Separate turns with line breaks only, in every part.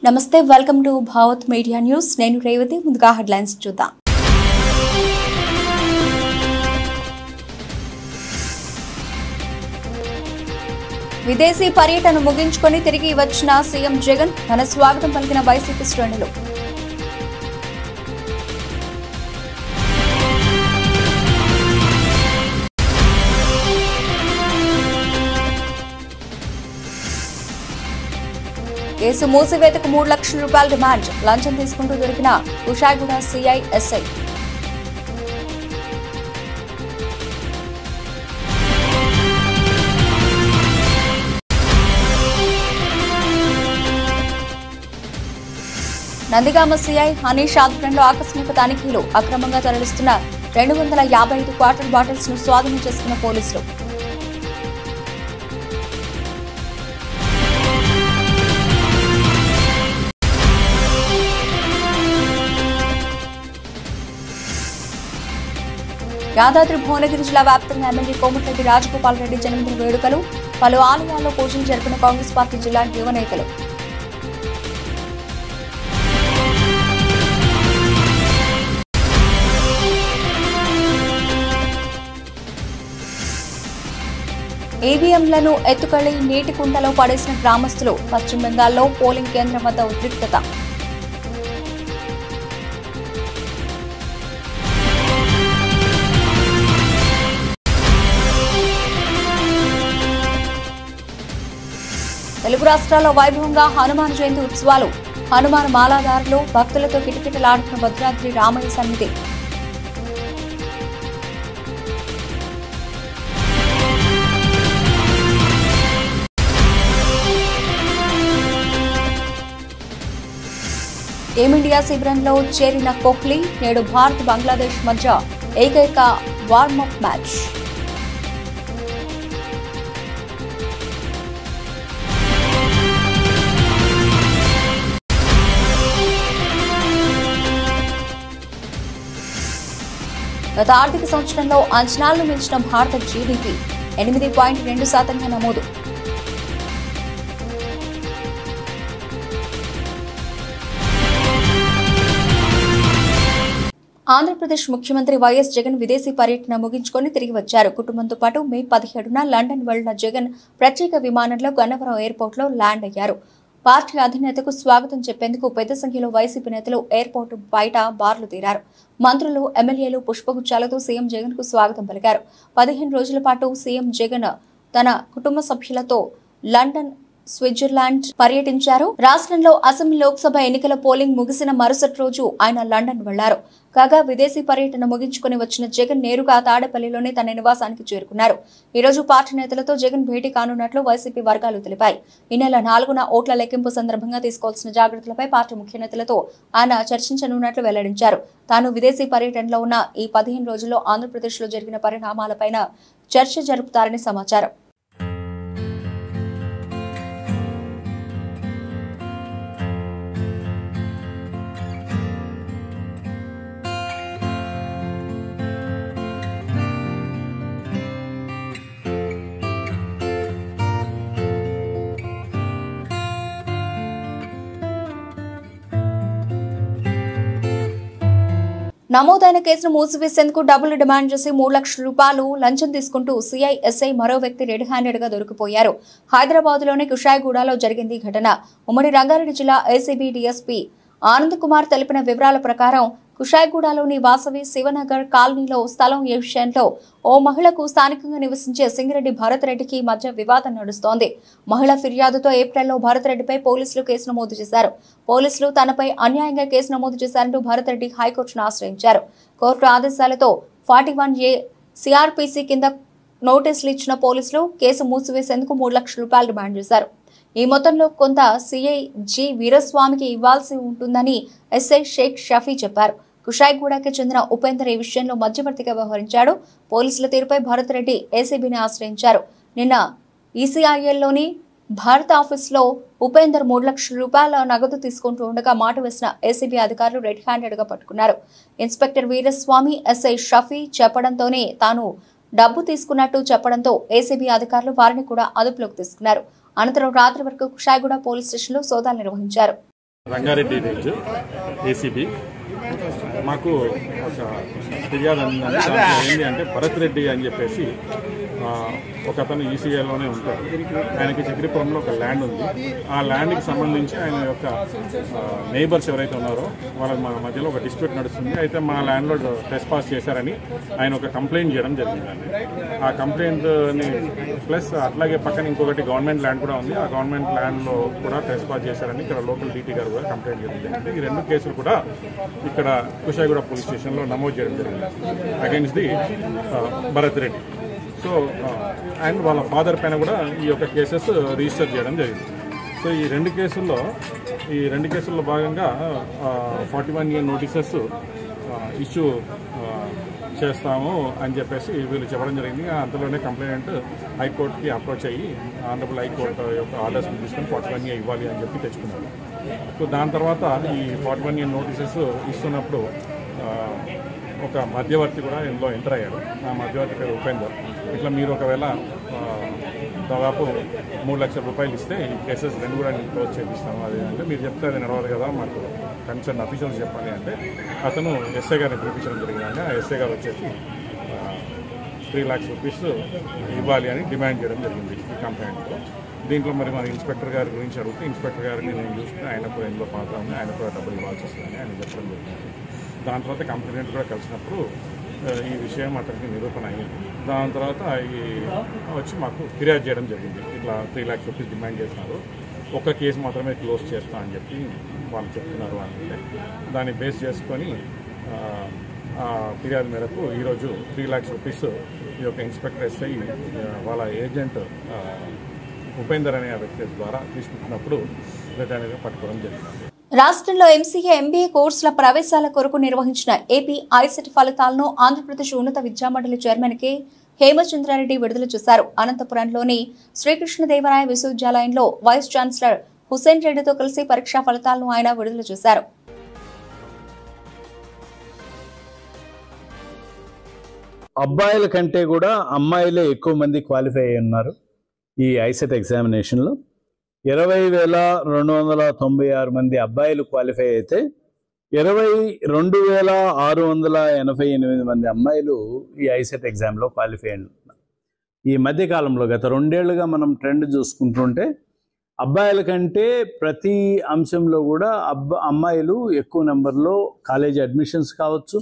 నమస్తే, welcome to Bhavat media news. నేను రేవతి. ముందుగా హెడ్లైన్స్ చూద్దాం. విదేశీ పర్యటన ముగించుకొని తిరిగి వచ్చిన సీఎం జగన్, ఘన స్వాగతం పలికిన వైసీపీ శ్రేణులు. కేసు మూసివేతకు 3 లక్షల రూపాయల డిమాండ్, లంచం తీసుకుంటూ దొరికిన Kushaiguda CI SI. Nandigama CI Hanish ఆధ్వర్యంలో ఆకస్మిక తనిఖీలు, అక్రమంగా తరలిస్తున్న 255 క్వార్టర్ బాటిల్స్ ను స్వాధీనం చేసుకున్న పోలీసులు. యాదాద్రి భువనగిరి జిల్లా వ్యాప్తంగా ఎమ్మెల్యే కోమటిరెడ్డి రాజగోపాల్ రెడ్డి జన్మదిన వేడుకలు, పలు ఆలయాల్లో పూజలు జరిపిన కాంగ్రెస్ పార్టీ జిల్లా యువ నేతలు. ఈవీఎంలను ఎత్తుకెళ్లి నీటి కుంటలో పడేసిన గ్రామస్తులు. పశ్చిమ బెంగాల్లో పోలింగ్ కేంద్రం వద్ద ఉద్రిక్తత. తెలుగు రాష్ట్రాల్లో వైభవంగా హనుమాన్ జయంతి ఉత్సవాలు. హనుమాన్ మాలాదారులు భక్తులతో కిటకిటలాడుతున్న భద్రాద్రి రామయ్య సన్నిధి. టీమిండియా శిబిరంలో చేరిన కోహ్లీ. నేడు భారత్ బంగ్లాదేశ్ మధ్య ఏకైక వార్మప్ మ్యాచ్. గత ఆర్థిక సంవత్సరంలో అంచనాలను మించిన భారత జీడీపీ 8.2% నమోదు. ఆంధ్రప్రదేశ్ ముఖ్యమంత్రి వైఎస్ జగన్ విదేశీ పర్యటన ముగించుకొని తిరిగి వచ్చారు. కుటుంబంతో పాటు మే 17న లండన్ వెళ్లిన జగన్ ప్రత్యేక విమానంలో గన్నవరం ఎయిర్పోర్ట్ లో ల్యాండ్ అయ్యారు. పార్టీ అధినేతకు స్వాగతం చెప్పేందుకు పెద్ద సంఖ్యలో వైసీపీ నేతలు ఎయిర్పోర్ట్ బయట బార్లు తీరారు. మంత్రులు, ఎమ్మెల్యేలు పుష్పగుచ్చాలతో సీఎం జగన్ కు స్వాగతం పలికారు. 15 రోజుల పాటు సీఎం జగన్ తన కుటుంబ సభ్యులతో లండన్, స్విట్జర్లాండ్ పర్యటించారు. రాష్ట్రంలో అసెంబ్లీ, లోక్సభ ఎన్నికల పోలింగ్ ముగిసిన మరుసటి రోజు ఆయన లండన్ వెళ్లారు. కాగా విదేశీ పర్యటన ముగించుకుని వచ్చిన జగన్ నేరుగా తాడేపల్లిలోనే తన నివాసానికి చేరుకున్నారు. ఈ రోజు పార్టీ నేతలతో జగన్ భేటీ కానున్నట్లు వైసీపీ వర్గాలు తెలిపాయి. ఈ నెల 4న ఓట్ల లెక్కింపు సందర్భంగా తీసుకోవాల్సిన జాగ్రత్తలపై పార్టీ ముఖ్య నేతలతో ఆయన చర్చించనున్నట్లు వెల్లడించారు. తాను విదేశీ పర్యటనలో ఉన్న ఈ 15 రోజుల్లో ఆంధ్రప్రదేశ్లో జరిగిన పరిణామాలపైన చర్చ జరుపుతారని సమాచారం. నమోదైన కేసును మూసివేసేందుకు డబ్బులు డిమాండ్ చేసి 3 లక్షల రూపాయలు లంచం తీసుకుంటూ సిఐ ఎస్ఐ మరో వ్యక్తి రెడ్ హ్యాండెడ్ గా దొరికిపోయారు. హైదరాబాద్లోని కుషాయిగూడలో జరిగింది ఘటన. ఉమ్మడి రంగారెడ్డి జిల్లా ఏసీబీ డీఎస్పీ ఆనంద్ కుమార్ తెలిపిన వివరాల ప్రకారం కుషాయిగూడలోని వాసవి శివనగర్ కాలనీలో స్థలం విషయంలో ఓ మహిళకు స్థానికంగా నివసించే సింగిరెడ్డి భరత్ రెడ్డికి మధ్య వివాదం నడుస్తోంది. మహిళ ఫిర్యాదుతో ఏప్రిల్లో భరత్ రెడ్డిపై పోలీసులు కేసు నమోదు చేశారు. పోలీసులు తనపై అన్యాయంగా కేసు నమోదు చేశారంటూ భరత్ రెడ్డి హైకోర్టును ఆశ్రయించారు. కోర్టు ఆదేశాలతో 41A సిఆర్పిసి కింద నోటీసులు ఇచ్చిన పోలీసులు కేసు మూసివేసేందుకు 3 లక్షల రూపాయలు డిమాండ్ చేశారు. ఈ మొత్తంలో కొంత సిఐ జి వీరస్వామికి ఇవ్వాల్సి ఉంటుందని ఎస్ఐ షేక్ షఫీ చెప్పారు. కుషాయిగూడకి చెందిన ఉపేందర్ ఈ విషయంలో మధ్యవర్తిగా వ్యవహరించాడు. పోలీసుల తీరుపై భరత్ రెడ్డి ఏసీబీని ఆశ్రయించారు. నిన్న ఈసీఐఎల్లోని భారత్ ఆఫీసులో ఉపేందర్ 3 లక్షల రూపాయల నగదు తీసుకుంటూ ఉండగా మాట వేసిన ఏసీబీ అధికారులు రెడ్ హ్యాండెడ్ గా పట్టుకున్నారు. ఇన్స్పెక్టర్ వీరస్వామి, ఎస్ఐ షఫీ చెప్పడంతోనే తాను డబ్బు తీసుకున్నట్టు చెప్పడంతో ఏసీబీ అధికారులు వారిని కూడా అదుపులోకి తీసుకున్నారు. అనంతరం రాత్రి వరకు కుషాయిగూడ పోలీస్ స్టేషన్లో సోదాలు నిర్వహించారు.
రంగారెడ్డి రేంజ్ ఏసీబీ మాకు ఒక ఫిర్యాదు ఏంటి అంటే భరత్ రెడ్డి అని చెప్పేసి ఒక అతను ఈసీఐలోనే ఉంటాడు. ఆయనకి చక్రీపురంలో ఒక ల్యాండ్ ఉంది. ఆ ల్యాండ్కి సంబంధించి ఆయన యొక్క నైబర్స్ ఎవరైతే ఉన్నారో వాళ్ళ మధ్యలో ఒక డిస్ప్యూట్ నడుస్తుంది. అయితే మా ల్యాండ్లో ట్రెస్పాస్ చేశారని ఆయన ఒక కంప్లైంట్ చేయడం జరిగిందండి. ఆ కంప్లైంట్ని ప్లస్ అట్లాగే పక్కన ఇంకొకటి గవర్నమెంట్ ల్యాండ్ కూడా ఉంది. ఆ గవర్నమెంట్ ల్యాండ్లో కూడా ట్రెస్పాస్ చేశారని ఇక్కడ లోకల్ డీటీ గారు కూడా కంప్లైంట్ చేయడం జరిగింది. ఈ రెండు కేసులు కూడా ఇక్కడ కుషాయిగూడ పోలీస్ స్టేషన్లో నమోదు చేయడం జరిగింది against the Bharat Reddy. So and వాళ్ళ ఫాదర్ పైన కూడా ఈ యొక్క కేసెస్ రిజిస్టర్ చేయడం జరిగింది. సో ఈ రెండు కేసుల్లో భాగంగా 41 year నోటీసెస్ ఇష్యూ చేస్తాము అని చెప్పేసి వీళ్ళు చెప్పడం జరిగింది. అంతలోనే కంప్లైంట్ హైకోర్టుకి అప్రోచ్ అయ్యి ఆనరబుల్ హైకోర్టు యొక్క ఆర్డర్స్ని తీసుకొని 41 year ఇవ్వాలి అని చెప్పి తెచ్చుకున్నారు. సో దాని తర్వాత ఈ 41 year నోటీసెస్ ఇస్తున్నప్పుడు ఒక మధ్యవర్తి కూడా ఇందులో ఎంటర్ అయ్యాడు. ఆ మధ్యవర్తి పేరు ఉపేందర్. ఇట్లా మీరు ఒకవేళ దాదాపు 3 లక్షల రూపాయలు ఇస్తే ఈ కేసెస్ రెండు కూడా నేను క్లోజ్ చేపిస్తాను. అది అంటే మీరు చెప్తే అది నడవాలి కదా, మాకు కన్సర్న్ అఫీషియల్స్ చెప్పాలి అంటే అతను ఎస్ఐ గారిని పిలిపించడం జరిగిందండి. ఆ ఎస్ఐ గారు వచ్చేసి 3 lakhs rupees ఇవ్వాలి అని డిమాండ్ చేయడం జరిగింది ఈ కంప్లైంట్లో. దీంట్లో మరి మన ఇన్స్పెక్టర్ గారి గురించి అడిగితే ఇన్స్పెక్టర్ గారిని నేను చూసుకుని ఆయన కూడా ఇందులో పాత్ర ఉంది, ఆయన కూడా డబ్బులు ఇవ్వాల్సి వస్తుందని ఆయన చెప్పడం జరిగింది. దాని తర్వాత కంప్లైంట్ కూడా కలిసినప్పుడు ఈ విషయం అతనికి నిరూపణ అయ్యింది. దాని తర్వాత ఈ వచ్చి మాకు ఫిర్యాదు చేయడం జరిగింది. ఇట్లా 3 lakhs rupees డిమాండ్ చేసినారు, ఒక్క కేసు మాత్రమే క్లోజ్ చేస్తా అని చెప్పి వాళ్ళు చెప్తున్నారు అంటే దాన్ని బేస్ చేసుకొని ఫిర్యాదు మేరకు ఈరోజు 3 lakhs rupees ఈ యొక్క ఇన్స్పెక్టర్ ఎస్ఐ వాళ్ళ ఏజెంట్ ఉపేందర్ అనే వ్యక్తి ద్వారా తీసుకుంటున్నప్పుడు దానిగా పట్టుకోవడం జరిగింది.
రాష్ట్రంలో ఎంసీఏ ఎంబీఏ కోర్సుల ప్రవేశాల కొరకు నిర్వహించిన ఏపీ ఐసెట్ ఫలితాలను ఆంధ్రప్రదేశ్ ఉన్నత విద్యామండలి చైర్మన్ కె హేమచంద్రారెడ్డి విడుదల చేశారు. అనంతపురంలోని శ్రీకృష్ణదేవరాయ విశ్వవిద్యాలయంలో వైస్ ఛాన్సలర్ హుసేన్ రెడ్డితో కలిసి పరీక్షా ఫలితాలను ఆయన విడుదల చేశారు.
అబ్బాయిల కంటే కూడా అమ్మాయిలే ఎక్కువ మంది క్వాలిఫై అయి ఉన్నారు ఈ ఐసెట్ ఎగ్జామినేషన్లో. 20,296 మంది అబ్బాయిలు క్వాలిఫై అయితే 22,688 మంది అమ్మాయిలు ఈ ఐసెట్ ఎగ్జామ్లో క్వాలిఫై అయినారు. ఈ మధ్యకాలంలో గత 2 ఏళ్లుగా మనం ట్రెండ్ చూసుకుంటుంటే అబ్బాయిల కంటే ప్రతి అంశంలో కూడా అమ్మాయిలు ఎక్కువ నెంబర్లో కాలేజీ అడ్మిషన్స్ కావచ్చు,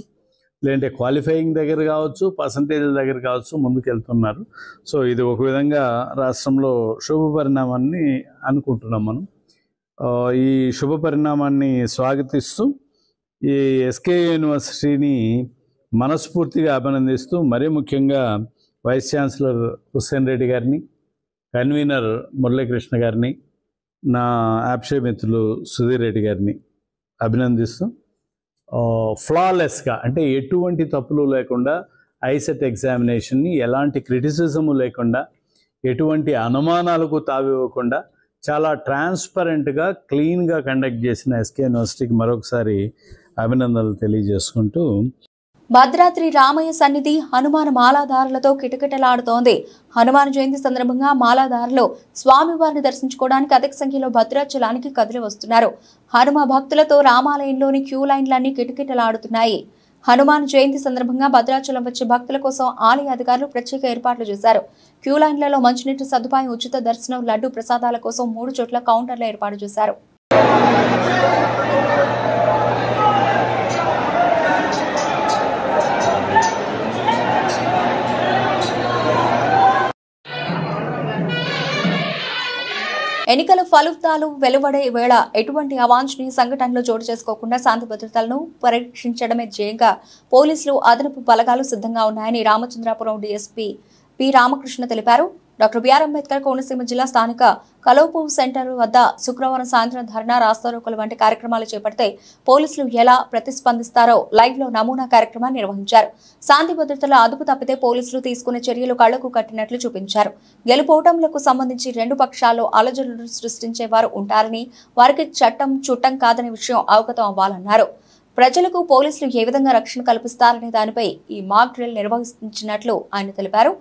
లేదంటే క్వాలిఫైయింగ్ దగ్గర కావచ్చు, పర్సంటేజ్ల దగ్గర కావచ్చు ముందుకెళ్తున్నారు. సో ఇది ఒక విధంగా రాష్ట్రంలో శుభ పరిణామాన్ని అనుకుంటున్నాం మనం. ఈ శుభ పరిణామాన్ని స్వాగతిస్తూ ఈ ఎస్కే యూనివర్సిటీని మనస్ఫూర్తిగా అభినందిస్తూ మరీ ముఖ్యంగా వైస్ ఛాన్సలర్ హుస్సేన్ రెడ్డి గారిని, కన్వీనర్ మురళీకృష్ణ గారిని, నా యాప్షే మిత్రులు సుధీర్ రెడ్డి గారిని అభినందిస్తూ ఫ్లాలెస్గా అంటే ఎటువంటి తప్పులు లేకుండా ఐసెట్ ఎగ్జామినేషన్ని ఎలాంటి క్రిటిసిజము లేకుండా, ఎటువంటి అనుమానాలకు తావివ్వకుండా చాలా ట్రాన్స్పరెంట్గా క్లీన్గా కండక్ట్ చేసిన ఎస్కే యూనివర్సిటీకి మరొకసారి అభినందనలు తెలియజేసుకుంటూ
భద్రాద్రి రామయ్య సన్నిధి హనుమాన్ మాలాధారులతో కిటకిటలాడుతోంది. హనుమాన్ జయంతి సందర్భంగా మాలాధారులు స్వామివారిని దర్శించుకోవడానికి అధిక సంఖ్యలో భద్రాచలానికి కదిలి వస్తున్నారు. హనుమ భక్తులతో రామాలయంలోని క్యూ లైన్లన్నీ కిటకిటలాడుతున్నాయి. హనుమాన్ జయంతి సందర్భంగా భద్రాచలం వచ్చే భక్తుల కోసం ఆలయ అధికారులు ప్రత్యేక ఏర్పాట్లు చేశారు. క్యూ లైన్లలో మంచినీటి సదుపాయం, ఉచిత దర్శనం, లడ్డు ప్రసాదాల కోసం 3 చోట్ల కౌంటర్లు ఏర్పాటు చేశారు. ఎన్నికల ఫలితాలు వెలువడే వేళ ఎటువంటి అవాంఛనీయ సంఘటనలు చోటు చేసుకోకుండా శాంతి భద్రతలను పరీక్షించడమే ధ్యేయంగా పోలీసులు అదనపు బలగాలు సిద్ధంగా ఉన్నాయని రామచంద్రాపురం డీఎస్పీ పి రామకృష్ణ తెలిపారు. డాక్టర్ బిఆర్ అంబేద్కర్ కోనసీమ జిల్లా స్థానిక కలోపు సెంటర్ వద్ద శుక్రవారం సాయంత్రం ధర్నా, రాస్తారోకోల వంటి కార్యక్రమాలు చేపడితే పోలీసులు ఎలా ప్రతిస్పందిస్తారో లైవ్ లో నమూనా కార్యక్రమాన్ని నిర్వహించారు. శాంతి భద్రతల అదుపు తప్పితే పోలీసులు తీసుకునే చర్యలు కళ్లకు కట్టినట్లు చూపించారు. గెలుపోటములకు సంబంధించి 2 పక్షాల్లో అలజడులు సృష్టించే వారు ఉంటారని, వారికి చట్టం చుట్టం కాదనే విషయం అవగతం అవ్వాలన్నారు. ప్రజలకు పోలీసులు ఏ విధంగా రక్షణ కల్పిస్తారనే దానిపై ఈ మాక్ డ్రిల్ నిర్వహించినట్లు ఆయన తెలిపారు.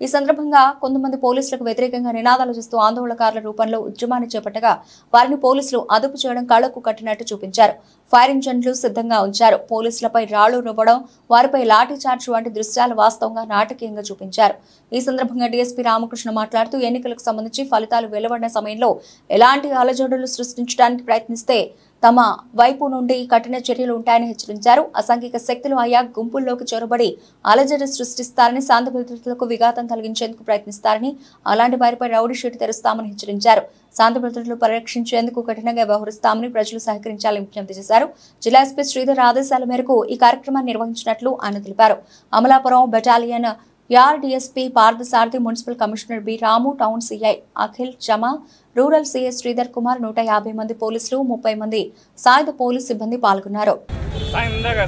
ఈ సందర్భంగా కొంతమంది పోలీసులకు వ్యతిరేకంగా నినాదాలు చేస్తూ ఆందోళనకారుల రూపంలో ఉద్యమాన్ని చేపట్టగా వారిని పోలీసులు అదుపు చేయడం కళ్లకు కట్టినట్టు చూపించారు. ఫైర్ ఇంజన్లు సిద్ధంగా ఉంచారు. పోలీసులపై రాళ్లు రువ్వడం, వారిపై లాఠీ చార్జ్ వంటి దృశ్యాలు వాస్తవంగా నాటకీయంగా చూపించారు. ఈ సందర్భంగా డీఎస్పీ రామకృష్ణ మాట్లాడుతూ ఎన్నికలకు సంబంధించి ఫలితాలు వెలువడిన సమయంలో ఎలాంటి అలజడులు సృష్టించడానికి ప్రయత్నిస్తే తమ వైపు నుండి కఠిన చర్యలు ఉంటాయని హెచ్చరించారు. అసాంఘిక శక్తులు ఆయా గుంపుల్లోకి చొరబడి అలజడి సృష్టిస్తారని, శాంతి భద్రతలకు విఘాతం కలిగించేందుకు ప్రయత్నిస్తారని, అలాంటి వారిపై రౌడీ షీట్ తెరుస్తామని హెచ్చరించారు. శాంతి భద్రతలు పరిరక్షించేందుకు కఠినంగా వ్యవహరిస్తామని ప్రజలు సహకరించాలని విజ్ఞప్తి చేశారు. జిల్లా ఎస్పీ శ్రీధర్ ఆదేశాల మేరకు ఈ కార్యక్రమాన్ని నిర్వహించినట్లు ఆయన తెలిపారు. అమలాపురం బెటాలియన్ యార్ DSP Parthasarathi, municipal commissioner B Ramu, town CI Akhil Jama, rural CI Sridhar Kumar, 150 మంది పోలీసులు, 30 మంది సాయుధ పోలీస్ సిబ్బంది పాల్గొన్నారు.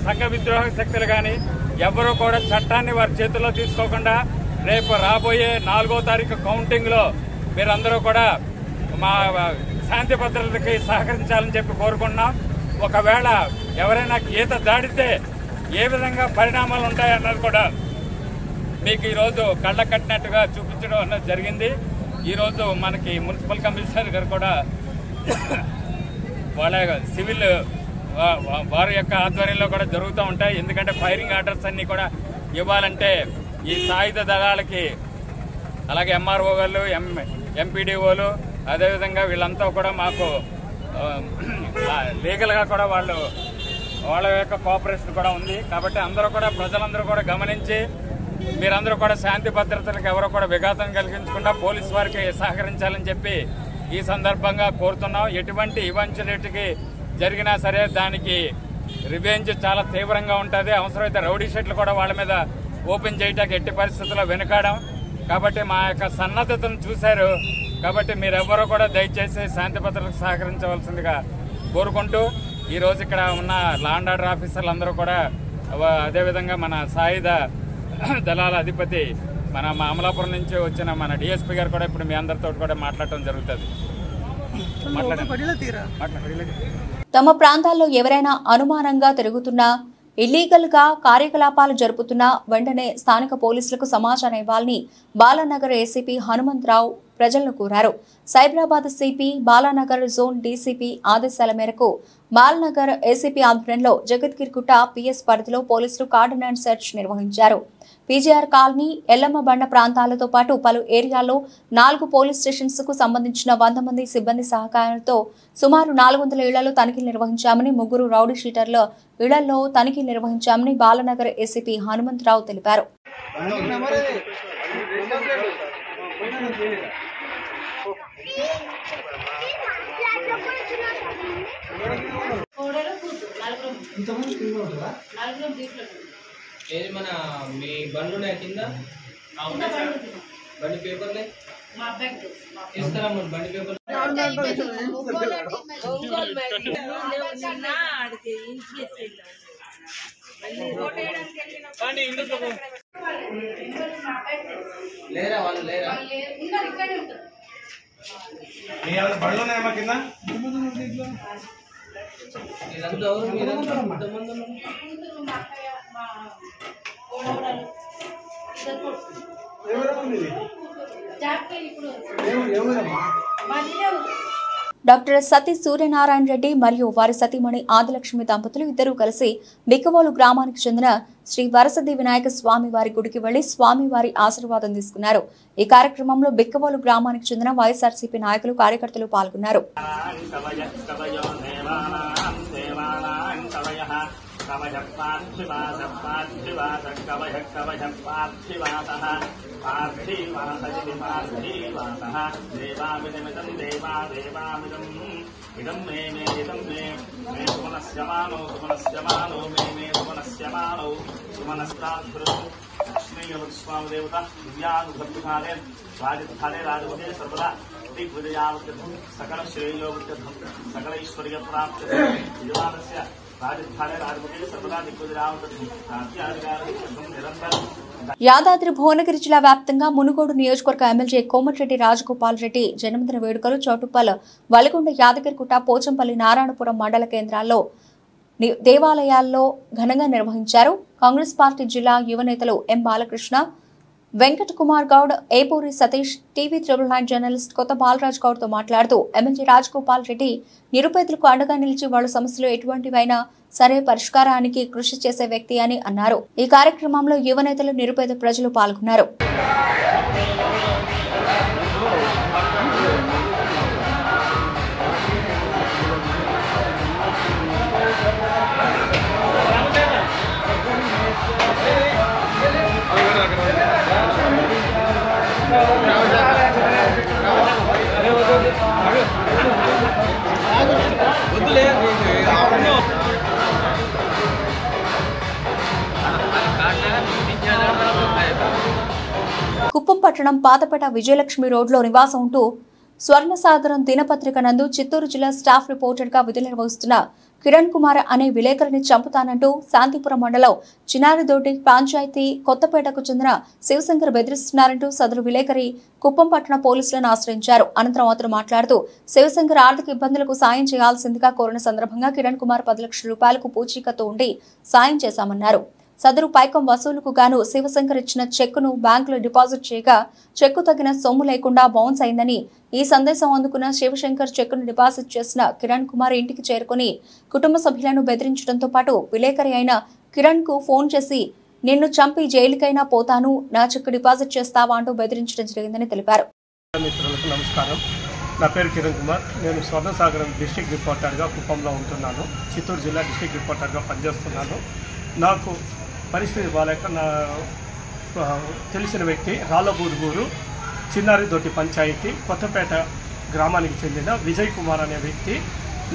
సంఘ విద్రోహ శక్తులు కానీ ఎవరూ కూడా చట్టాన్ని వారి చేతుల్లో తీసుకోకుండా రేపు రాబోయే 4వ తారీఖు కౌంటింగ్ లో మీరందరూ కూడా మా శాంతి భద్రతకి సహకరించాలని చెప్పి కోరుకుంటున్నాం. ఒకవేళ ఎవరైనా గీత దాడితే ఏ విధంగా పరిణామాలు ఉంటాయన్నది కూడా మీకు ఈరోజు కళ్ళ కట్టినట్టుగా చూపించడం అన్నది జరిగింది. ఈరోజు మనకి మున్సిపల్ కమిషనర్ గారు కూడా వాళ్ళ సివిల్ వారి యొక్క ఆధ్వర్యంలో కూడా జరుగుతూ ఉంటాయి. ఎందుకంటే ఫైరింగ్ ఆర్డర్స్ అన్ని కూడా ఇవ్వాలంటే ఈ సాయుధ దళాలకి, అలాగే ఎంఆర్ఓ వాళ్ళు, ఎంపీడీఓలు, అదేవిధంగా వీళ్ళంతా కూడా మాకు లీగల్గా కూడా వాళ్ళ యొక్క కోఆపరేషన్ కూడా ఉంది. కాబట్టి అందరూ కూడా ప్రజలందరూ కూడా గమనించి మీరందరూ కూడా శాంతి భద్రతలకు ఎవరో కూడా విఘాతం కలిగించకుండా పోలీసు వారికి సహకరించాలని చెప్పి ఈ సందర్భంగా కోరుతున్నాం. ఎటువంటి ఈవెంచువాలిటీకి జరిగినా సరే దానికి రివెంజ్ చాలా తీవ్రంగా ఉంటుంది. అవసరమైతే రౌడీ షీట్లు కూడా వాళ్ళ మీద ఓపెన్ చేయడానికి ఎట్టి పరిస్థితుల్లో వెనుకాడం. కాబట్టి మా యొక్క సన్నద్ధతను చూశారు. కాబట్టి మీరెవ్వరూ కూడా దయచేసి శాంతి భద్రతలకు సహకరించవలసిందిగా కోరుకుంటూ ఈరోజు ఇక్కడ ఉన్న లా అండ్ ఆర్డర్ ఆఫీసర్లు అందరూ కూడా, అదేవిధంగా మన సాయుధ దళాల అధిపతి మన అమలాపురం నుంచి వచ్చిన మన డిఎస్పీ గారు కూడా ఇప్పుడు మీ అందరితో కూడా మాట్లాడటం జరుగుతుంది.
తమ ప్రాంతాల్లో ఎవరైనా అనుమానంగా తిరుగుతున్నా, ఇల్లీగల్ గా కార్యకలాపాలు జరుపుతున్నా వెంటనే స్థానిక పోలీసులకు సమాచారం ఇవ్వాలని బాలానగర్ ఏసీపీ హనుమంతరావు ప్రజలను కోరారు. Cyberabad CP, Balanagar zone DCP ఆదేశాల మేరకు బాలానగర్ ఏసీపీ ఆధ్వర్యంలో జగద్గిరిగుట్ట పిఎస్ పరిధిలో పోలీసులు కార్డినెన్స్ సెర్చ్ నిర్వహించారు. పీజీఆర్ కాలనీ, ఎల్లమ్మ బండ ప్రాంతాలతో పాటు పలు ఏరియాల్లో 4 పోలీస్ స్టేషన్స్ కు సంబంధించిన 100 మంది సిబ్బంది సహకారంతో సుమారు 400 ఇళ్లలో తనిఖీలు నిర్వహించామని, 3 రౌడీ షీటర్ల ఇళ్లలో తనిఖీలు నిర్వహించామని బాలానగర్ ఏసీపీ హనుమంతరావు తెలిపారు.
ఏది మన మీ బండ్లు ఉన్నాయి కింద బండి పేపర్లే తీసుకురామ్మ బండి పేపర్ లేరా వాళ్ళు లేరా
బండ్లు ఉన్నాయమ్మా కింద
మీరంతా ఎవరు మీరంతా ఇంతమంది
డాక్టర్ సతీ సూర్యనారాయణ రెడ్డి మరియు వారి సతీమణి ఆదిలక్ష్మి దంపతులు ఇద్దరూ కలిసి బిక్కవోలు గ్రామానికి చెందిన శ్రీ వరసది వినాయక స్వామి వారి గుడికి వెళ్లి స్వామివారి ఆశీర్వాదం తీసుకున్నారు. ఈ కార్యక్రమంలో బిక్కవోలు గ్రామానికి చెందిన వైఎస్ఆర్సీపీ నాయకులు, కార్యకర్తలు పాల్గొన్నారు.
इदं मे सुमनस्यमानो मे सुमनस्यमानो सुमनस्ताभ्रुः लक्ष्मीयवत्स्वामदेवता दिव्यानुभक्तिकाले राजस्थाने राजपदे सर्वदा दिग्विजयावत्यर्थं सकलश्रेयोवत्यर्थं सकलैश्वर्यप्राप्त्यर्थं यजमानस्य राजस्थाने राजपदे सर्वदा दिग्विजयावत्यर्थं राज्याधिकारं निरन्तरं.
యాదాద్రి భువనగిరి జిల్లా వ్యాప్తంగా మునుగోడు నియోజకవర్గ ఎమ్మెల్యే కోమటిరెడ్డి రాజగోపాల్ రెడ్డి జన్మదిన వేడుకలు చౌటుప్పల్, వలిగొండ, యాదగిరిగుట్ట, పోచంపల్లి, నారాయణపురం మండల కేంద్రాల్లో దేవాలయాల్లో ఘనంగా నిర్వహించారు. కాంగ్రెస్ పార్టీ జిల్లా యువ నేతలు ఎం బాలకృష్ణ, వెంకట్ కుమార్ గౌడ్, ఏపూరి సతీష్, టీవీ 999 జర్నలిస్ట్ కొత్త బాలరాజ్ గౌడ్తో మాట్లాడుతూ ఎమ్మెల్యే రాజగోపాల్ రెడ్డి నిరుపేదలకు అండగా నిలిచి వాళ్ళ సమస్యలు ఎటువంటివైనా సరే పరిష్కారానికి కృషి చేసే వ్యక్తి అని అన్నారు. ఈ కార్యక్రమంలో యువ నేతలు, నిరుపేద ప్రజలు పాల్గొన్నారు. కుప్పం పట్టణం పాతపేట విజయలక్ష్మి రోడ్లో నివాసం ఉంటూ స్వర్ణసాగరం దినపత్రిక నందు చిత్తూరు జిల్లా స్టాఫ్ రిపోర్టర్గా విధులు నిర్వహిస్తున్న కిరణ్ కుమార్ అనే విలేకరిని చంపుతానంటూ శాంతిపురం మండలం చిన్నారిదొడ్డి పంచాయతీ కొత్తపేటకు చెందిన శివశంకర్ బెదిరిస్తున్నారంటూ సదరు విలేకరి కుప్పం పట్టణ పోలీసులను ఆశ్రయించారు. అనంతరం అతను మాట్లాడుతూ శివశంకర్ ఆర్థిక ఇబ్బందులకు సాయం చేయాల్సిందిగా కోరిన సందర్భంగా కిరణ్ కుమార్ 10 లక్షల రూపాయలకు పూచీకత్తు ఉండి సాయం చేశామన్నారు. సదరు పైకం వసూలుకు గాను శివశంకర్ ఇచ్చిన చెక్కును బ్యాంకులో డిపాజిట్ చేయగా చెక్కు తగిన సొమ్ము లేకుండా బౌన్స్ అయిందని, ఈ సందేశం అందుకున్న శివశంకర్ చెక్కును డిపాజిట్ చేసిన కిరణ్ కుమార్ ఇంటికి చేరుకుని కుటుంబ సభ్యులను బెదిరించడంతో పాటు విలేకరి అయిన కిరణ్ కు ఫోన్ చేసి నిన్ను చంపి జైలుకైనా పోతాను, నా చెక్కు డిపాజిట్ చేస్తావా అంటూ బెదిరించడం జరిగిందని తెలిపారు.
మిత్రులకు నమస్కారం. నా పేరు కిరణ్ కుమార్. నేను స్వర్ణసాగరం డిస్ట్రిక్ట్ రిపోర్టర్గా కుప్పంలో ఉంటున్నాను. చిత్తూరు జిల్లా డిస్ట్రిక్ట్ రిపోర్టర్గా పనిచేస్తున్నాను. నాకు పరిస్థితి బాలేక నా తెలిసిన వ్యక్తి రాళ్ళబూదుగూరు చిన్నారిదొడ్డి పంచాయతీ కొత్తపేట గ్రామానికి చెందిన విజయ్ కుమార్ అనే వ్యక్తి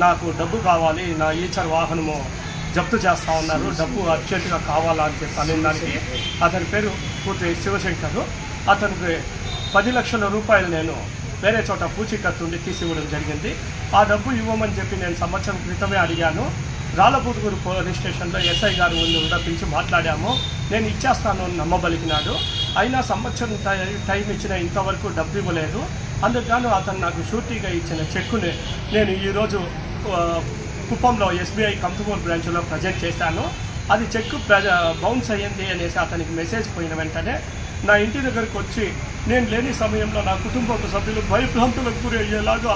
నాకు డబ్బు కావాలి, నా ఈచర్ వాహనము జప్తు చేస్తా ఉన్నారు, డబ్బు అర్జెంటుగా కావాలా అని చెప్పి అనే దానికి అతని పేరు పూర్తి శివశంకర్. అతనికి 10 లక్షల రూపాయలు నేను వేరే చోట పూచీకత్తు ఉండి తీసివ్వడం జరిగింది. ఆ డబ్బు ఇవ్వమని చెప్పి నేను సంవత్సరం క్రితమే అడిగాను. రాళ్ళబూదుగూరు పోలీస్ స్టేషన్లో ఎస్ఐ గారు కూడా పిలిచి మాట్లాడాము. నేను ఇచ్చేస్తాను అని నమ్మబలికినాడు. అయినా సంవత్సరం టైం ఇచ్చిన ఇంతవరకు డబ్బు ఇవ్వలేదు. అందుకు అతను నాకు షూరిటీగా ఇచ్చిన చెక్కుని నేను ఈరోజు కుప్పంలో ఎస్బీఐ కంతుమూరు బ్రాంచ్లో ప్రజెంట్ చేశాను. అది చెక్కు బౌన్స్ అయ్యింది అనేసి అతనికి మెసేజ్ పోయిన వెంటనే నా ఇంటి దగ్గరకు వచ్చి నేను లేని సమయంలో నా కుటుంబ సభ్యులు భయభ్రాంతులకు గురి అయ్యేలాగా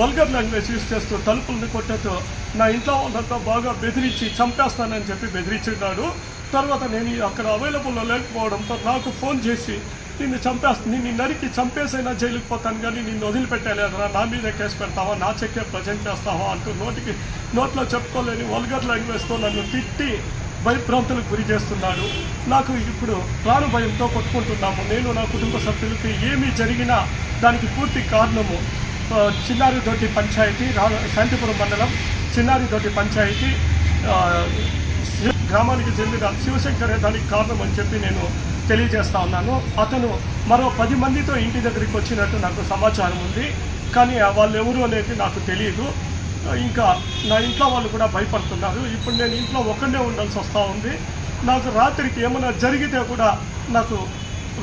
వల్గర్ లాంగ్వేజ్ యూజ్ చేస్తూ తలుపులను కొట్టేస్తూ నా ఇంట్లో వాళ్ళంతా బాగా బెదిరించి చంపేస్తానని చెప్పి బెదిరించున్నాడు. తర్వాత నేను అక్కడ అవైలబుల్లో లేకపోవడంతో నాకు ఫోన్ చేసి నిన్ను నరికి చంపేసైనా జైలుకి పోతాను కానీ నిన్ను వదిలిపెట్టలేదురా, నా మీదే కేసు పెడతావా, నా చెక్కే ప్రజెంట్ చేస్తావా అంటూ నోట్లో చెప్పుకోలేని వల్గర్ లాంగ్వేజ్తో నన్ను తిట్టి భయభ్రాంతులకు గురి చేస్తున్నాడు. నాకు ఇప్పుడు ప్రాణ భయంతో కొట్టుకుంటున్నాము. నేను నా కుటుంబ సభ్యులకి ఏమీ జరిగినా దానికి పూర్తి కారణము చిన్నారిదొడ్డి పంచాయతీ శాంతిపురం మండలం చిన్నారిదొడ్డి పంచాయతీ గ్రామానికి చెందిన శివశంకరే దానికి కారణం అని చెప్పి నేను తెలియజేస్తా ఉన్నాను. అతను మరో 10 మందితో ఇంటి దగ్గరికి వచ్చినట్టు నాకు సమాచారం ఉంది. కానీ వాళ్ళు ఎవరు అనేది నాకు తెలియదు. ఇంకా నా ఇంట్లో వాళ్ళు కూడా భయపడుతున్నారు. ఇప్పుడు నేను ఇంట్లో ఒక్కడే ఉండాల్సి వస్తూ ఉంది. నాకు రాత్రికి ఏమైనా జరిగితే కూడా నాకు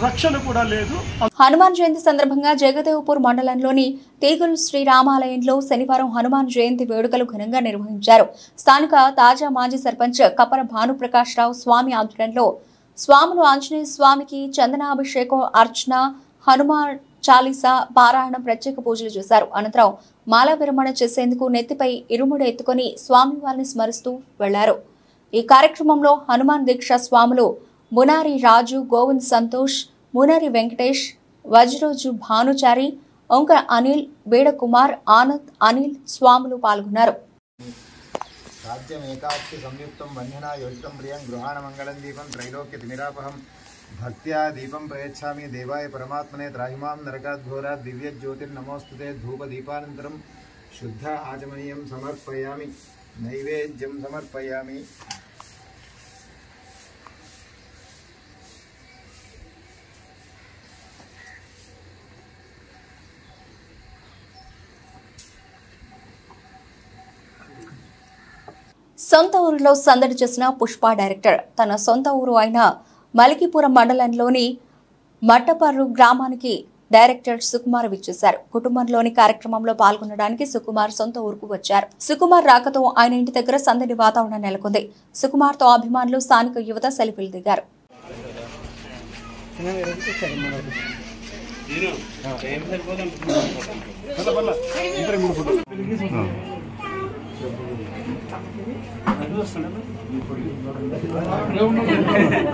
రక్షణ కూడా లేదు.
హనుమాన్ జయంతి సందర్భంగా జగదేవ్పూర్ మండలంలోని తీగులు శ్రీరామాలయంలో శనివారం హనుమాన్ జయంతి వేడుకలు ఘనంగా నిర్వహించారు. స్థానిక తాజా మాజీ సర్పంచ్ కపర భానుప్రకాష్ రావు స్వామి ఆధ్వర్యంలో స్వాములు ఆంజనేయ స్వామికి చందనాభిషేకం, అర్చన, హనుమాన్ చాలీసా పారాయణం, ప్రత్యేక పూజలు చేశారు. అనంతరం మాల విరమణ చేసేందుకు నెత్తిపై ఇరుముడు ఎత్తుకొని స్వామివారిని స్మరిస్తూ వెళ్లారు. ఈ కార్యక్రమంలో హనుమాన్ దీక్ష స్వాములు మునారి రాజు, గోవింద్ సంతోష్, మునారి వెంకటేష్, వజ్రోజు భానుచారి, ఓంక అనిల్, బేడ కుమార్, ఆనంద్, అనిల్ స్వాములు పాల్గొన్నారు.
राज्यमेकाक्षि संयुक्तं वह्निना योजितं प्रियं गृहाणमङ्गलं दीपं त्रैलोक्यतिमिरापहं भक्त्या दीपं प्रयच्छामि देवाय परमात्मने त्राहिमां नरकाद्घोरात् दिव्यज्योतिर्नमोऽस्तुते धूपदीपानन्तरं शुद्ध आचमनीयं समर्पयामि नैवेद्यं समर्पयामि।
సొంత ఊరిలో సందడి చేసిన పుష్ప డైరెక్టర్ తన సొంత ఊరు అయిన మలికిపురం మండలంలోని మట్టపర్రు గ్రామానికి డైరెక్టర్ సుకుమార్ విచ్చేశారు. కుటుంబంలోని కార్యక్రమంలో పాల్గొనడానికి సుకుమార్ సొంత ఊరుకు వచ్చారు. సుకుమార్ రాకతో ఆయన ఇంటి దగ్గర సందడి వాతావరణం నెలకొంది. సుకుమార్ తో అభిమానులు, స్థానిక యువత సెల్ఫీలు దిగారు.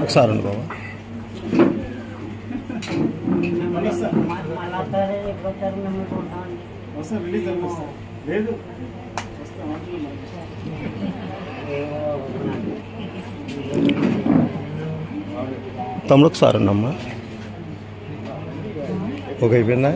ఒకసారి బాబా తమ్ముడు ఒకసారి అన్నమ్మా ఒక అయిపోయిందా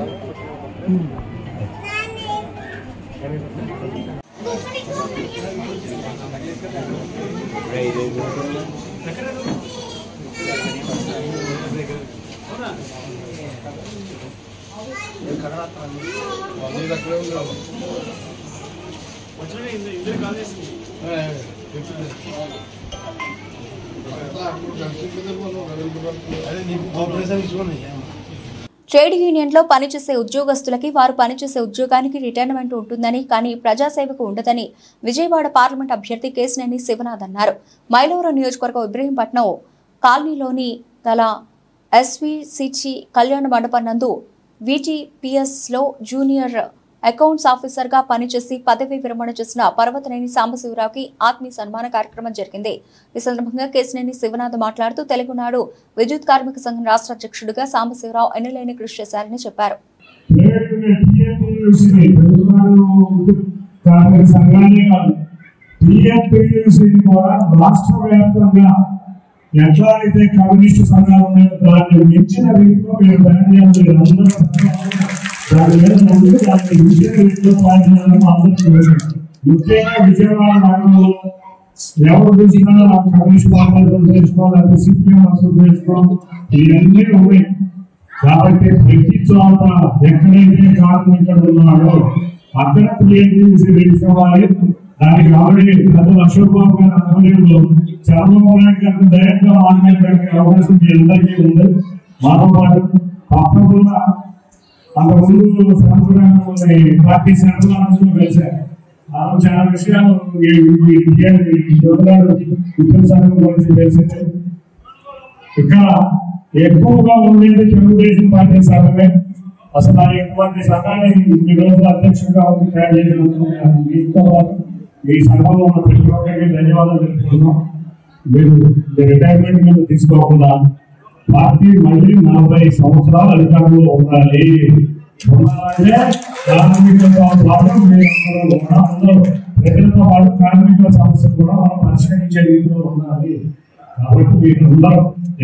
ట్రేడ్ యూనియన్లో పనిచేసే ఉద్యోగస్తులకి వారు పనిచేసే ఉద్యోగానికి రిటైర్మెంట్ ఉంటుందని, కానీ ప్రజాసేవకు ఉండదని విజయవాడ పార్లమెంట్ అభ్యర్థి కేశినేని శివనాథ్ అన్నారు. మైలవరం నియోజకవర్గం ఇబ్రహీంపట్నం కాలనీలోని గల ఎస్వీసీసీ కళ్యాణ మండపం నందు వీటీపీఎస్లో జూనియర్ అకౌంట్స్ ఆఫీసర్గా పనిచేసి పదవి విరమణ చేసిన పర్వతనేని సాంబశివరావుకి ఆత్మీయ సన్మాన కార్యక్రమం జరిగింది. ఈ సందర్భంగా కేశినేని శివనాథ్ మాట్లాడుతూ తెలుగునాడు విద్యుత్ కార్మిక సంఘం రాష్ట్ర అధ్యక్షుడిగా సాంబశివరావు ఎన్నలేని కృషి చేశారని చెప్పారు.
ఎట్లా అయితే కమ్యూనిస్టు సంఘాలు ఉన్నాయో దాన్ని మించిన రీతిలో మీరు దాని మీద ముందు దాన్ని మించిన రీతిలో పాల్గొనడం అందరూ ముఖ్యంగా విజయవాడ నగరంలో ఎవరు చూసినా కమ్యూనిస్ట్ పార్టీలు చేసుకోవాలి, సిపిఎం చేసుకోవాలి, ఇవన్నీ ఉన్నాయి. కాబట్టి ప్రతి చోట ఎక్కడైతే కార్మికుడు ఉన్నాడో అక్కడ టీఎంసీ తీసుకోవాలి. దానికి ఆల్రెడీ పెద్ద అశోక్ బాబు గారి ఆధ్వర్యంలో చంద్రబాబు నాయుడు గారిని డైరెక్ట్ గా మాట్లాడడానికి అవకాశం మీ అందరికీ ఉంది. మాతో పాటు తప్పకుండా అంతకుముందు సంవత్సరాన్ని పార్టీ సెంట్రల్ కలిశారు. చాలా విషయాలు ఉద్యోగ సంఘం గురించి తెలిసింది. ఇక్కడ ఎక్కువగా ఉండేది తెలుగుదేశం పార్టీ సంఘమే. అసలు ఆ ఇటువంటి సంఘాన్ని ఈ రోజు అధ్యక్షుడిగా తయారు చేసినందుకు ఈ సంఘంలో ఉన్న ప్రతి ఒక్కరికి ధన్యవాదాలు తెలుపుతున్నాం. మీరు రిటైర్మెంట్ మీద తీసుకోకుండా పార్టీ మళ్ళీ 40 సంవత్సరాలు అధికారంలో ఉండాలి. ఉండాలంటే కార్మికులతో పాటు అందరూ ప్రజలతో పాటు కార్మికుల సమస్యలు కూడా మనం పరిష్కరించే రీతిలో ఉండాలి. కాబట్టి మీరు అందరూ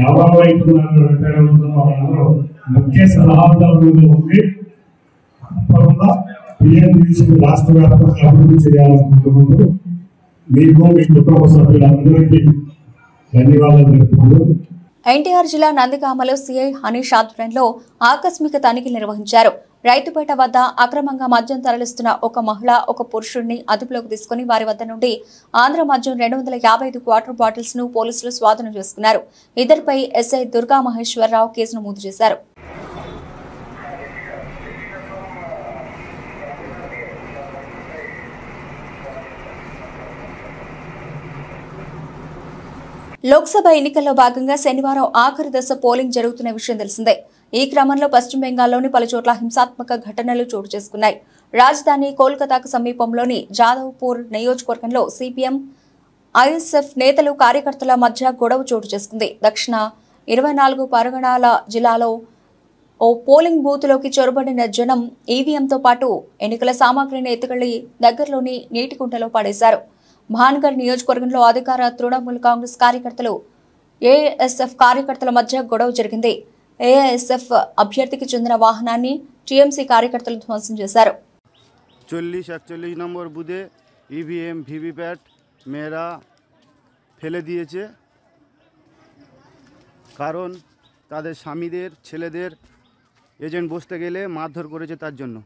ఎవరైతే రిటైర్ అవుతున్నారో వాళ్ళందరూ ముఖ్య సలహాదారులుగా ఉండి తప్పకుండా టీఎంసీ రాష్ట్ర వ్యాప్తంగా అభివృద్ధి చేయాలనుకుంటున్నారు. మీకు మీ కుటుంబ సభ్యులందరికీ ధన్యవాదాలు తెలుపుకుంటూ
ఎన్టీఆర్ జిల్లా నందిగామలో సీఐ హనీష్ ఆధ్వర్యంలో ఆకస్మిక తనిఖీలు నిర్వహించారు. రైతుపేట వద్ద అక్రమంగా మద్యం తరలిస్తున్న ఒక మహిళ, ఒక పురుషుడిని అదుపులోకి తీసుకుని వారి వద్ద నుండి ఆంధ్ర మద్యం 255 క్వార్టర్ బాటిల్స్ ను పోలీసులు స్వాధీనం చేసుకున్నారు. ఇద్దరిపై ఎస్ఐ దుర్గా మహేశ్వరరావు కేసు నమోదు చేశారు. లోక్సభ ఎన్నికల్లో భాగంగా శనివారం ఆఖరి దశ పోలింగ్ జరుగుతున్న విషయం తెలిసిందే. ఈ క్రమంలో పశ్చిమ బెంగాల్లోని పలుచోట్ల హింసాత్మక ఘటనలు చోటు చేసుకున్నాయి. రాజధాని కోల్కతాకు సమీపంలోని జాదవ్పూర్ నియోజకవర్గంలో సిపిఎం, ఐఎస్ఎఫ్ నేతలు, కార్యకర్తల మధ్య గొడవ చోటు చేసుకుంది. దక్షిణ 24 పరగణాల జిల్లాలో ఓ పోలింగ్ బూత్లోకి చొరబడిన జనం ఈవీఎంతో పాటు ఎన్నికల సామాగ్రిని ఎత్తుకెళ్లి దగ్గరలోని నీటి కుంటలో పడేశారు. భాన్గఢ్ నియోజకవర్గంలో అధికార తృణమూల్ కాంగ్రెస్ కార్యకర్తలు, ఏఎస్ఎఫ్ కార్యకర్తల మధ్య గొడవ జరిగింది. ఏఎస్ఎఫ్ అభ్యర్థికి చెందిన వాహనాన్ని టీఎంసీ కార్యకర్తలు ధ్వంసం చేశారు.
40-41 নম্বর বুথে ইভিএম ভিভিপ্যাট মেয়েরা ফেলে দিয়েছে, কারণ তাদের স্বামীদের ছেলেদের এজেন্ট বসতে গেলে মারধর করেছে তার জন্য।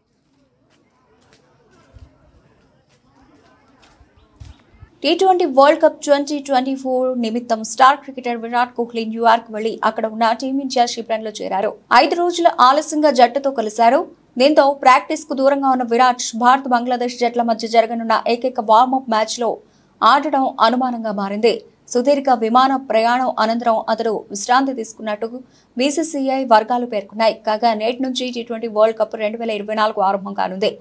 T20 వరల్డ్ కప్ 2024 నిమిత్తం star cricketer Virat Kohli New York వెళ్లి అక్కడ ఉన్న టీమిండియా శిబిరంలో చేరారు. 5 రోజుల ఆలస్యంగా జట్టుతో కలిశారు. దీంతో ప్రాక్టీస్ కు దూరంగా ఉన్న విరాట్ భారత్ బంగ్లాదేశ్ జట్ల మధ్య జరగనున్న ఏకైక వార్మప్ మ్యాచ్ లో ఆడడం అనుమానంగా మారింది. సుదీర్ఘ విమాన ప్రయాణం అనంతరం అతడు విశ్రాంతి తీసుకున్నట్టు బీసీసీఐ వర్గాలు పేర్కొన్నాయి. కాగా నేటి నుంచి T20 వరల్డ్ కప్ 2024 ఆరంభం కానుంది.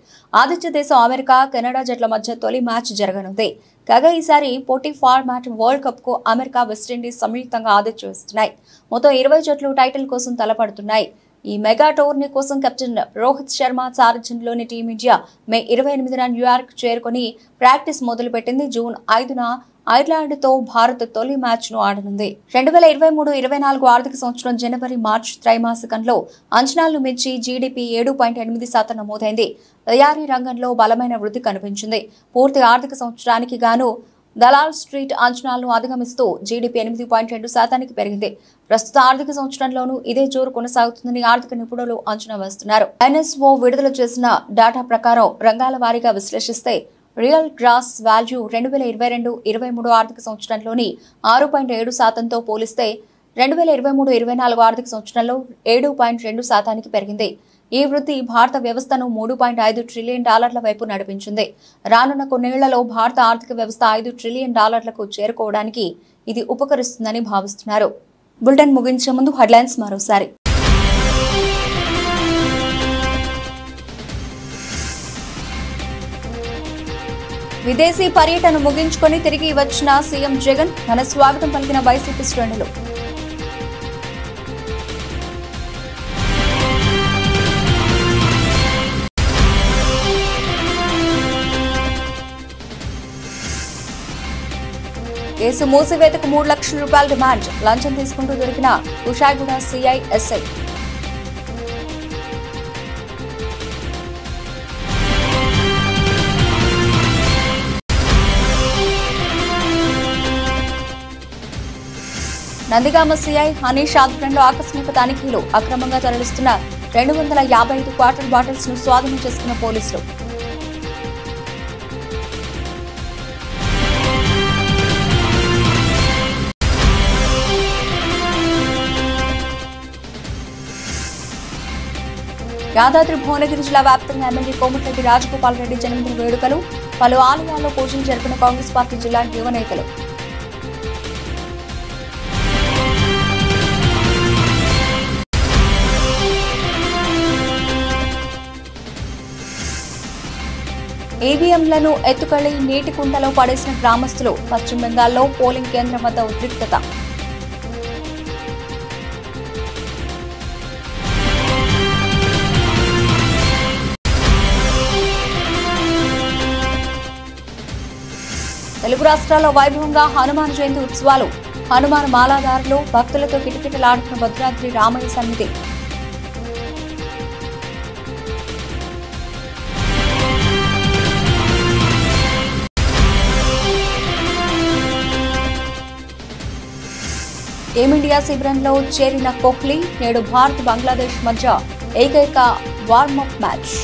ఆతిథ్య దేశం అమెరికా, కెనడా జట్ల మధ్య తొలి మ్యాచ్ జరగనుంది. కాగా ఈసారి పోటీ ఫార్మాట్ వరల్డ్ కప్ కు అమెరికా, వెస్టిండీస్ సంయుక్తంగా ఆతిథ్యం ఇస్తున్నాయి. మొత్తం 20 జట్లు టైటిల్ కోసం తలపడుతున్నాయి. ఈ మెగా టోర్నీ కోసం కెప్టెన్ రోహిత్ శర్మ సారథ్యంలోని టీమిండియా మే 28న న్యూయార్క్ చేరుకుని ప్రాక్టీస్ మొదలుపెట్టింది. జూన్ 5న ఐర్లాండ్ తో భారత్ తొలి మ్యాచ్ ను ఆడనుంది. 2023-24 ఆర్థిక సంవత్సరం జనవరి-మార్చి త్రైమాసికంలో అంచనాలను మించి జీడీపీ 7.8% నమోదైంది. తయారీ రంగంలో బలమైన వృద్ధి కనిపించింది. పూర్తి ఆర్థిక సంవత్సరానికి గాను దలాల్ స్ట్రీట్ అంచనాలను అధిగమిస్తూ జీడీపీ 8.2% పెరిగింది. ప్రస్తుత ఆర్థిక సంవత్సరంలోనూ ఇదే జోరు కొనసాగుతుందని ఆర్థిక నిపుణులు అంచనా వేస్తున్నారు. ఎన్ఎస్ఓ విడుదల చేసిన డేటా ప్రకారం రంగాల వారీగా విశ్లేషిస్తే రియల్ గ్రాస్ వాల్యూ 2022-23 ఆర్థిక సంవత్సరంలోని 6.7%తో పోలిస్తే 2023-24 ఆర్థిక సంవత్సరంలో 7.2%కి పెరిగింది. ఈ వృద్ధి భారత వ్యవస్థను $3.5 ట్రిలియన్ వైపు నడిపించింది. రానున్న కొన్నేళ్లలో భారత ఆర్థిక వ్యవస్థ $5 ట్రిలియన్ చేరుకోవడానికి ఇది ఉపకరిస్తుందని భావిస్తున్నారు. బులెటిన్ ముగించే ముందు హెడ్లైన్స్ మరోసారి. విదేశీ పర్యటన ముగించుకొని తిరిగి వచ్చిన సీఎం జగన్, ఘన స్వాగతం పలికిన వైసీపీ శ్రేణులు. కేసు మూసివేతకు $3 లక్షల డిమాండ్, లంచం తీసుకుంటూ దొరికిన Kushaiguda CI SI. Nandigama CI Hanish ఆధ్వర్యంలో ఆకస్మిక తనిఖీలు, అక్రమంగా తరలిస్తున్న 255 క్వార్టర్ బాటిల్స్ ను స్వాధీనం చేసుకున్న పోలీసులు. యాదాద్రి భువనగిరి జిల్లా వ్యాప్తంగా ఎమ్మెల్యే కోమటిరెడ్డి రాజగోపాల్ రెడ్డి జన్మదిన వేడుకలు, పలు ఆలయాల్లో పూజలు జరిపిన కాంగ్రెస్ పార్టీ జిల్లా యువ నేతలు. ఈవీఎంలను ఎత్తుకెళ్లి నీటి కుంటలో పడేసిన గ్రామస్తులు, పశ్చిమ బెంగాల్లో పోలింగ్ కేంద్రం వద్ద ఉద్రిక్తత. తెలుగు రాష్ట్రాల్లో వైభవంగా హనుమాన్ జయంతి ఉత్సవాలు, హనుమాన్ మాలాదారులు భక్తులతో కిటకిటలాడుతున్న భద్రాద్రి రామయ్య సన్నిధి. టీమిండియా శిబిరంలో చేరిన కోహ్లీ, నేడు భారత్ బంగ్లాదేశ్ మధ్య ఏకైక వార్మప్ మ్యాచ్.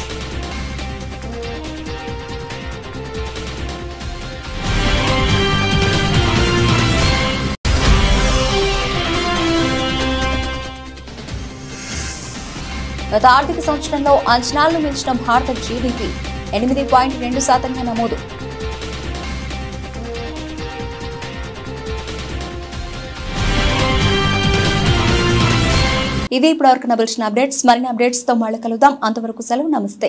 గత ఆర్థిక సంవత్సరంలో అంచనాలను మించిన భారత జీడీపీ 8.2% నమోదు. ఇవి ఇప్పటివరకు నవల్సిన అప్డేట్స్. మరిన్ని అప్డేట్స్ తో మళ్ళీ కలుద్దాం. అంతవరకు సెలవు, నమస్తే.